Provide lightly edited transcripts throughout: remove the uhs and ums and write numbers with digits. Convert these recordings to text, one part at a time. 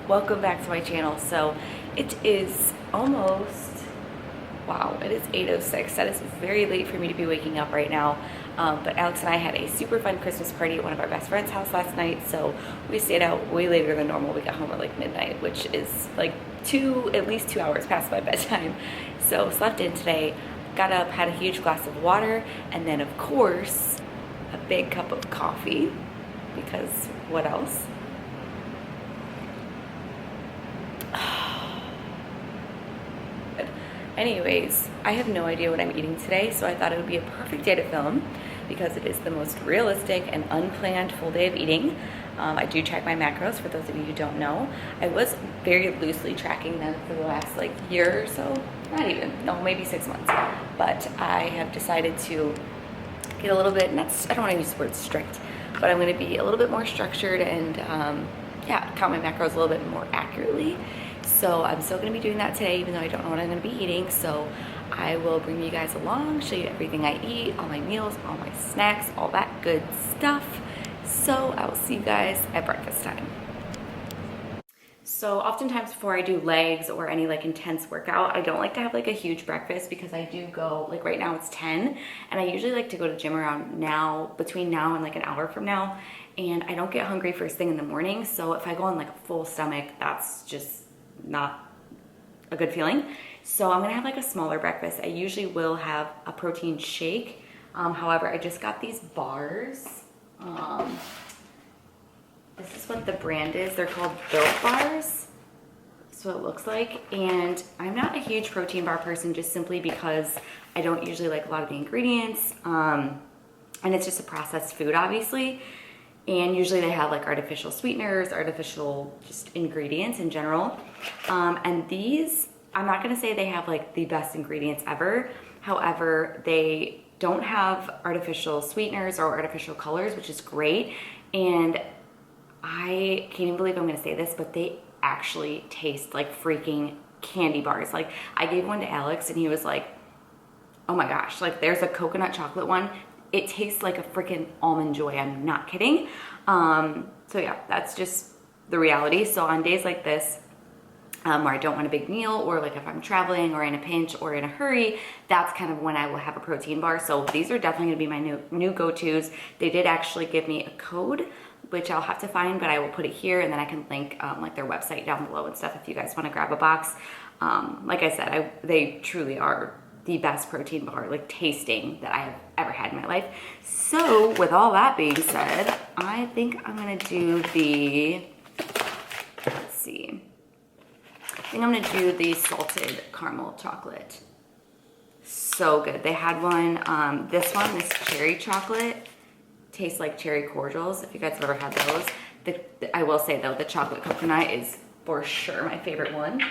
welcome back to my channel. So it is almost, wow, it is 8:06. That is very late for me to be waking up right now. But Alex and I had a super fun Christmas party at one of our best friend's house last night. So we stayed out way later than normal. We got home at like midnight, which is like at least 2 hours past my bedtime. So slept in today, got up, had a huge glass of water, and then of course, a big cup of coffee, because what else? Anyways, I have no idea what I'm eating today, so I thought it would be a perfect day to film because it is the most realistic and unplanned full day of eating. I do track my macros, for those of you who don't know. I was very loosely tracking them for the last like year or so, not even, no, maybe 6 months. But I have decided to get a little bit, I don't want to use the word strict, but I'm going to be a little bit more structured and yeah, count my macros a little bit more accurately. So I'm still going to be doing that today, even though I don't know what I'm going to be eating. So I will bring you guys along, show you everything I eat, all my meals, all my snacks, all that good stuff. So I will see you guys at breakfast time. So oftentimes before I do legs or any like intense workout, I don't like to have like a huge breakfast because I do go, like right now it's 10, and I usually like to go to the gym around now, between now and like an hour from now, and I don't get hungry first thing in the morning. So if I go on like a full stomach, that's just not a good feeling. So I'm gonna have like a smaller breakfast. I usually will have a protein shake. However, I just got these bars. This is what the brand is. They're called Built Bars. That's what it looks like. And I'm not a huge protein bar person, just simply because I don't usually like a lot of the ingredients. And it's just a processed food, obviously. And usually they have like artificial sweeteners, artificial just ingredients in general. And these, I'm not gonna say they have like the best ingredients ever. However, they don't have artificial sweeteners or artificial colors, which is great. And I can't even believe I'm gonna say this, but they actually taste like freaking candy bars. Like I gave one to Alex and he was like, oh my gosh, like there's a coconut chocolate one. It tastes like a freaking Almond Joy. I'm not kidding. So yeah, that's just the reality. So on days like this, where I don't want a big meal, or like if I'm traveling or in a pinch or in a hurry, that's kind of when I will have a protein bar. So these are definitely gonna be my new go-tos. They did actually give me a code, which I'll have to find, but I will put it here, and then I can link like their website down below and stuff if you guys wanna grab a box. Like I said, they truly are the best protein bar, like tasting, that I have ever had in my life. So with all that being said, I think I'm gonna do the, let's see, I think I'm gonna do the salted caramel chocolate. So good. They had one, this cherry chocolate, tastes like cherry cordials, if you guys have ever had those. I will say though, the chocolate coconut is for sure my favorite one.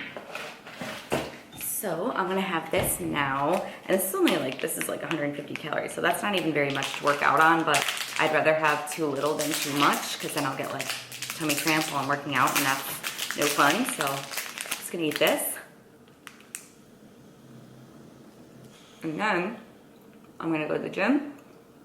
So I'm gonna have this now, and this is only like, this is like 150 calories, so that's not even very much to work out on, but I'd rather have too little than too much, because then I'll get like tummy cramps while I'm working out, and that's no fun. So I'm just gonna eat this. And then I'm gonna go to the gym,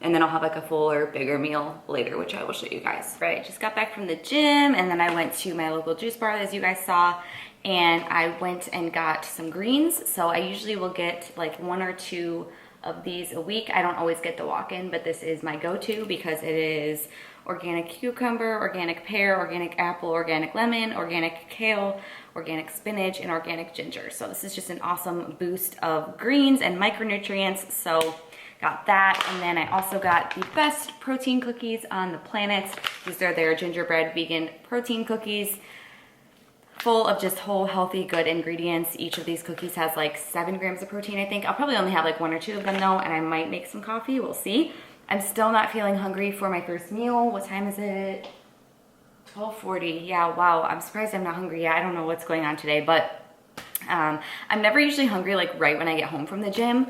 and then I'll have like a fuller, bigger meal later, which I will show you guys. Right, just got back from the gym, and then I went to my local juice bar, as you guys saw, and I went and got some greens. So I usually will get like 1 or 2 of these a week. I don't always get the walk-in, but this is my go-to because it is organic cucumber, organic pear, organic apple, organic lemon, organic kale, organic spinach, and organic ginger. So this is just an awesome boost of greens and micronutrients. So got that, and then I also got the best protein cookies on the planet. These are their gingerbread vegan protein cookies, full of just whole, healthy, good ingredients. Each of these cookies has like 7 grams of protein, I think. I'll probably only have like 1 or 2 of them though, and I might make some coffee, we'll see. I'm still not feeling hungry for my first meal. What time is it? 12:40, yeah, wow, I'm surprised I'm not hungry yet. I don't know what's going on today, but I'm never usually hungry like right when I get home from the gym.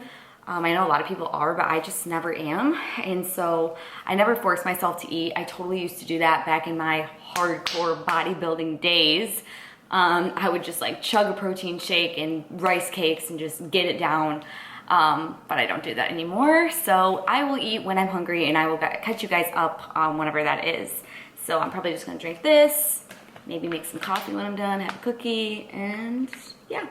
I know a lot of people are, but I just never am. And so I never force myself to eat. I totally used to do that back in my hardcore bodybuilding days. I would just like chug a protein shake and rice cakes and just get it down. But I don't do that anymore. So I will eat when I'm hungry, and I will catch you guys up whenever that is. So I'm probably just gonna drink this, maybe make some coffee when I'm done, have a cookie, and yeah.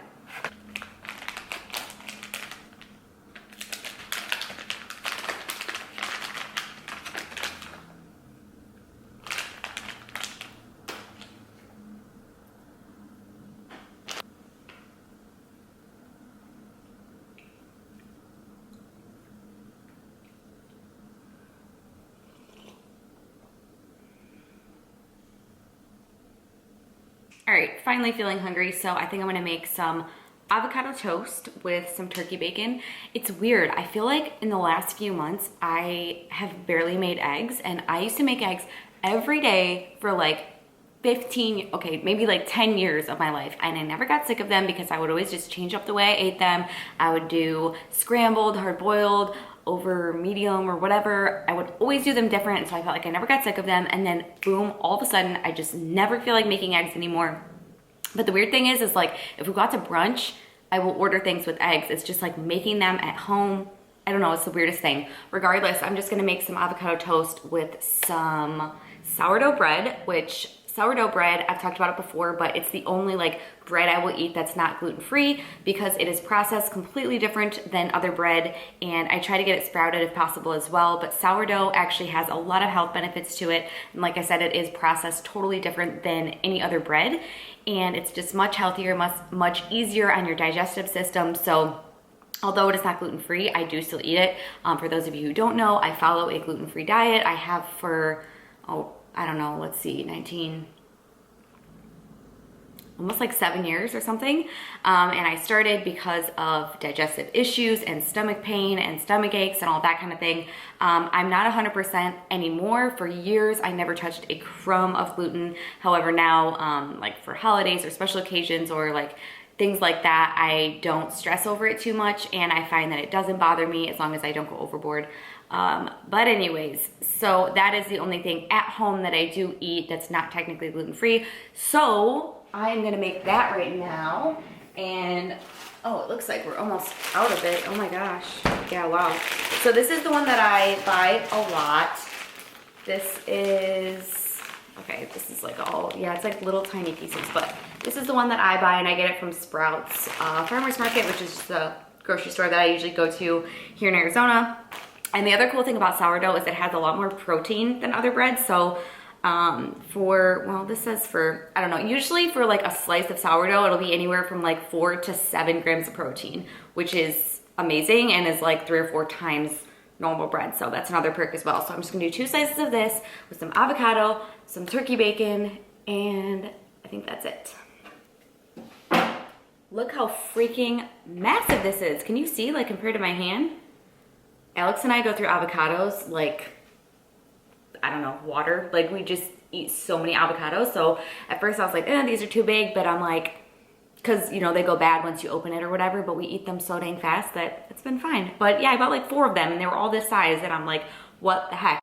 All right, finally feeling hungry, so I think I'm gonna make some avocado toast with some turkey bacon. It's weird, I feel like in the last few months, I have barely made eggs, and I used to make eggs every day for like 15, okay, maybe like 10 years of my life, and I never got sick of them because I would always just change up the way I ate them. I would do scrambled, hard-boiled, over medium or whatever. I would always do them different, and so I felt like I never got sick of them, and then boom, all of a sudden, I just never feel like making eggs anymore. But the weird thing is like, if we go out to brunch, I will order things with eggs. It's just like making them at home. I don't know, it's the weirdest thing. Regardless, I'm just gonna make some avocado toast with some sourdough bread, which sourdough bread, I've talked about it before, but it's the only like bread I will eat that's not gluten-free because it is processed completely different than other bread, and I try to get it sprouted if possible as well, but sourdough actually has a lot of health benefits to it, and like I said, it is processed totally different than any other bread, and it's just much healthier, much easier on your digestive system. So although it is not gluten-free, I do still eat it. For those of you who don't know, I follow a gluten-free diet. I have for, I don't know, let's see, almost like 7 years or something. And I started because of digestive issues and stomach pain and stomach aches and all that kind of thing. I'm not 100% anymore. For years, I never touched a crumb of gluten. However, now, like for holidays or special occasions or like things like that, I don't stress over it too much, and I find that it doesn't bother me as long as I don't go overboard. But anyways, so that is the only thing at home that I do eat that's not technically gluten-free. So I'm gonna make that right now, and oh, it looks like we're almost out of it. Oh my gosh, yeah, wow. So this is the one that I buy a lot. This is, okay, this is like all, yeah, it's like little tiny pieces, but this is the one that I buy, and I get it from Sprouts Farmers Market, which is just the grocery store that I usually go to here in Arizona. And the other cool thing about sourdough is it has a lot more protein than other breads. So well, this says for, I don't know, usually for like a slice of sourdough, it'll be anywhere from like 4 to 7 grams of protein, which is amazing and is like 3 or 4 times normal bread. So that's another perk as well. So I'm just gonna do 2 slices of this with some avocado, some turkey bacon, and I think that's it. Look how freaking massive this is. Can you see, like, compared to my hand? Alex and I go through avocados like, I don't know, water. Like, we just eat so many avocados. So at first I was like, these are too big, but I'm like, because, you know, they go bad once you open it or whatever, but we eat them so dang fast that it's been fine. But yeah, I bought like 4 of them, and they were all this size, and I'm like, what the heck?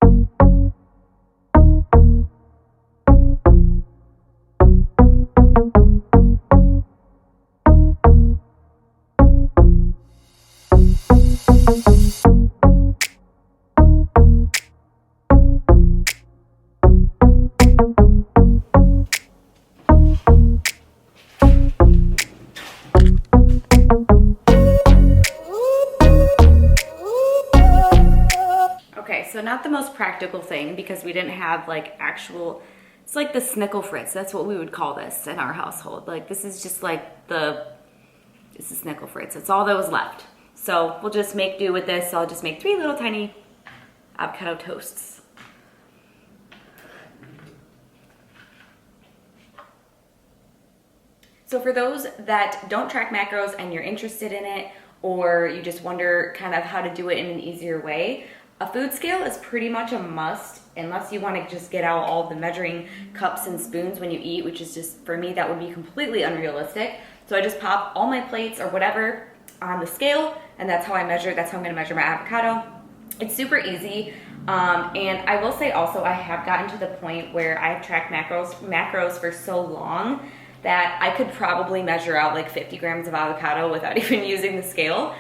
So not the most practical thing because we didn't have like actual, it's like the snickle fritz. That's what we would call this in our household. Like this is just like this is snickle fritz. It's all that was left. So we'll just make do with this. So I'll just make 3 little tiny avocado toasts. So for those that don't track macros and you're interested in it, or you just wonder kind of how to do it in an easier way, a food scale is pretty much a must unless you want to just get out all the measuring cups and spoons when you eat, which is just, for me, that would be completely unrealistic. So I just pop all my plates or whatever on the scale, and that's how I measure, that's how I'm going to measure my avocado. It's super easy. And I will say also, I have gotten to the point where I've tracked macros for so long that I could probably measure out like 50 grams of avocado without even using the scale.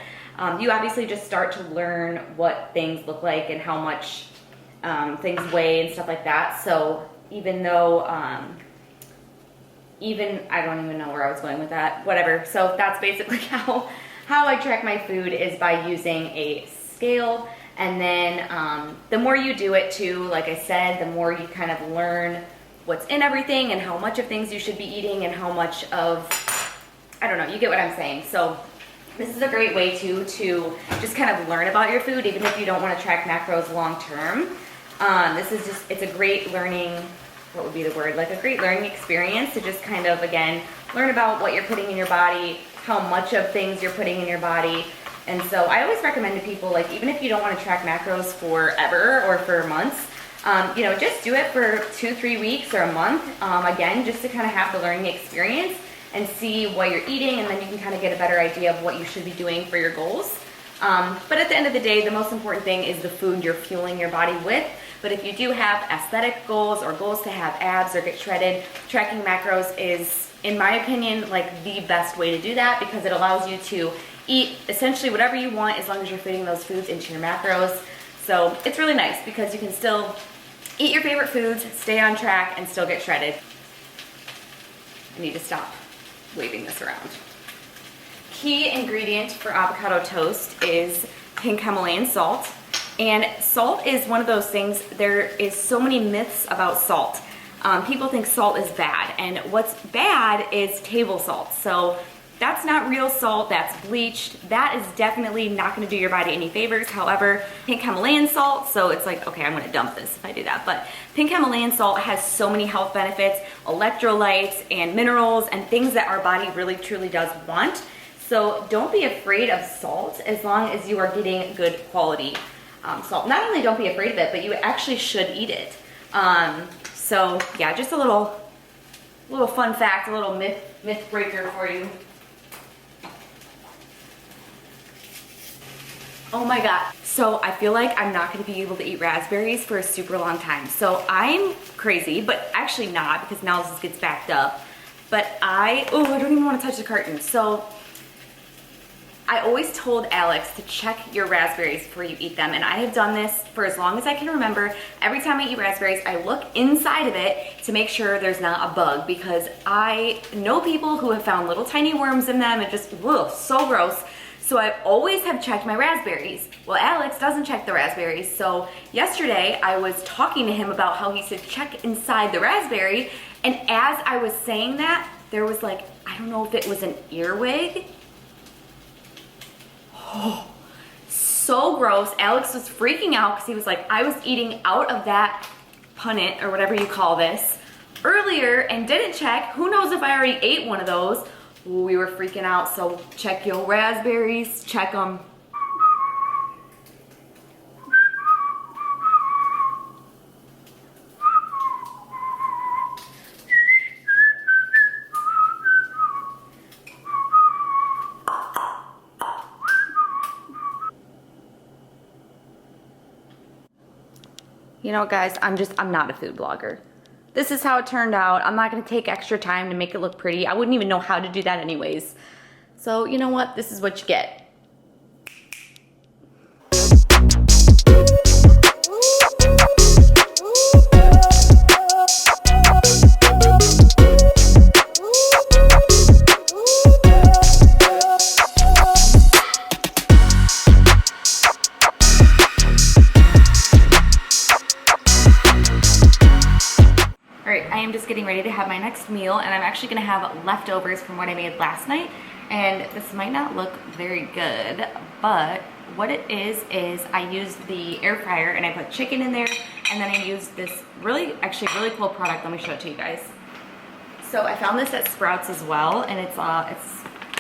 You obviously just start to learn what things look like and how much things weigh and stuff like that. So even though I don't even know where I was going with that, whatever. So that's basically how I track my food, is by using a scale. And then the more you do it too, like I said, the more you kind of learn what's in everything and how much of things you should be eating and how much of, I don't know, you get what I'm saying. So this is a great way to just kind of learn about your food, even if you don't want to track macros long term. This is just, it's a great learning, what would be the word? Like a great learning experience to just kind of, again, learn about what you're putting in your body, how much of things you're putting in your body. And so I always recommend to people, like, even if you don't want to track macros forever or for months, you know, just do it for 2-3 weeks or a month, again, just to kind of have the learning experience and see what you're eating, and then you can kind of get a better idea of what you should be doing for your goals. But at the end of the day, the most important thing is the food you're fueling your body with. But if you do have aesthetic goals or goals to have abs or get shredded, tracking macros is, in my opinion, like the best way to do that, because it allows you to eat essentially whatever you want as long as you're fitting those foods into your macros. So it's really nice because you can still eat your favorite foods, stay on track, and still get shredded. I need to stop waving this around. Key ingredient for avocado toast is pink Himalayan salt. And salt is one of those things, there is so many myths about salt. People think salt is bad, and what's bad is table salt. So that's not real salt, that's bleached. That is definitely not gonna do your body any favors. However, pink Himalayan salt, so it's like, okay, I'm gonna dump this if I do that, but pink Himalayan salt has so many health benefits, electrolytes and minerals and things that our body really truly does want. So don't be afraid of salt as long as you are getting good quality salt. Not only don't be afraid of it, but you actually should eat it. So yeah, just a little fun fact, a little myth breaker for you. Oh my God. So I feel like I'm not gonna be able to eat raspberries for a super long time. So I'm crazy, but actually not, because now this gets backed up. But I don't even wanna touch the curtain. So I always told Alex to check your raspberries before you eat them, and I have done this for as long as I can remember. Every time I eat raspberries, I look inside of it to make sure there's not a bug, because I know people who have found little tiny worms in them and just, ugh, so gross. So I always have checked my raspberries. Well, Alex doesn't check the raspberries, so yesterday I was talking to him about how he said check inside the raspberry, and as I was saying that, there was like, I don't know if it was an earwig. Oh, so gross. Alex was freaking out because he was like, I was eating out of that punnet, or whatever you call this, earlier and didn't check. Who knows if I already ate one of those. Ooh, we were freaking out. So check your raspberries, check them. You know, guys, I'm not a food blogger. This is how it turned out. I'm not gonna take extra time to make it look pretty. I wouldn't even know how to do that anyways. So you know what? This is what you get. I am just getting ready to have my next meal, and I'm actually gonna have leftovers from what I made last night. And this might not look very good, but what it is I used the air fryer and I put chicken in there, and then I used this really cool product. Let me show it to you guys. So I found this at Sprouts as well, and it's I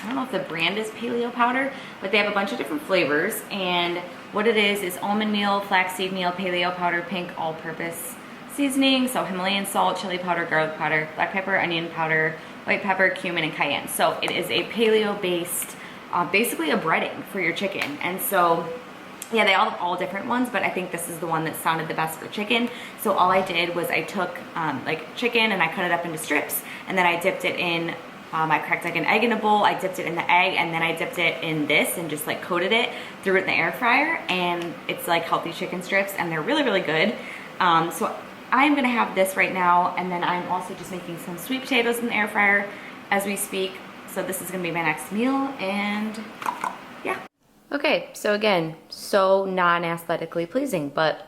don't know if the brand is paleo powder, but they have a bunch of different flavors. And what it is almond meal, flaxseed meal, paleo powder, pink all-purpose seasoning, so Himalayan salt, chili powder, garlic powder, black pepper, onion powder, white pepper, cumin, and cayenne. So it is a paleo-based, basically a breading for your chicken. And so, yeah, they all have all different ones, but I think this is the one that sounded the best for chicken. So all I did was I took like chicken and I cut it up into strips, and then I dipped it in, I cracked like an egg in a bowl, I dipped it in the egg, and then I dipped it in this and just like coated it, threw it in the air fryer, and it's like healthy chicken strips, and they're really, really good. So I'm gonna have this right now, and then I'm also just making some sweet potatoes in the air fryer as we speak. So this is gonna be my next meal, and yeah. Okay, so again, so non-aesthetically pleasing, but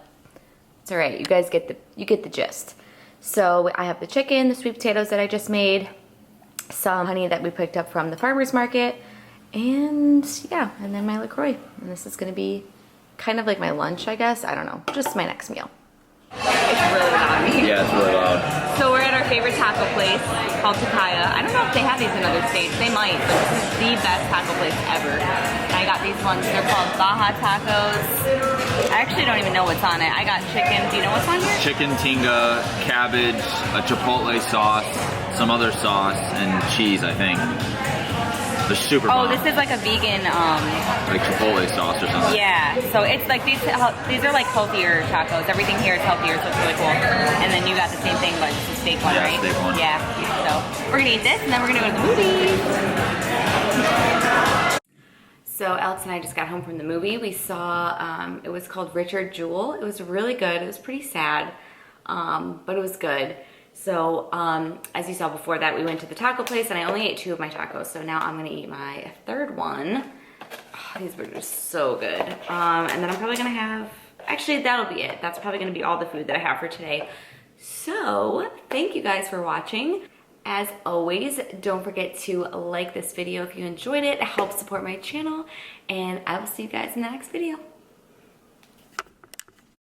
it's all right. You guys get the gist. So I have the chicken, the sweet potatoes that I just made, some honey that we picked up from the farmer's market, and yeah, and then my LaCroix. And this is gonna be kind of like my lunch, I guess. I don't know, just my next meal. It's really loud. Yeah, it's really loud. So we're at our favorite taco place called Takaya. I don't know if they have these in other states. They might, but this is the best taco place ever. I got these ones. They're called Baja Tacos. I actually don't even know what's on it. I got chicken. Do you know what's on here? Chicken tinga, cabbage, a chipotle sauce, some other sauce, and cheese, I think. They're super bomb. This is like a vegan, like chipotle sauce or something. Yeah, so it's like these are like healthier tacos. Everything here is healthier, so it's really cool. And then you got the same thing, but it's a steak one, right? Steak one. Yeah, so we're gonna eat this, and then we're gonna go to the movies. So Alex and I just got home from the movie. We saw, it was called Richard Jewell. It was really good. It was pretty sad, but it was good. So, as you saw before that, we went to the taco place, and I only ate 2 of my tacos, so now I'm gonna eat my 3rd one. Oh, these were just so good. And then I'm probably gonna have, actually that'll be it. That's probably gonna be all the food that I have for today. So, thank you guys for watching. As always, don't forget to like this video if you enjoyed it. It helps support my channel, and I will see you guys in the next video.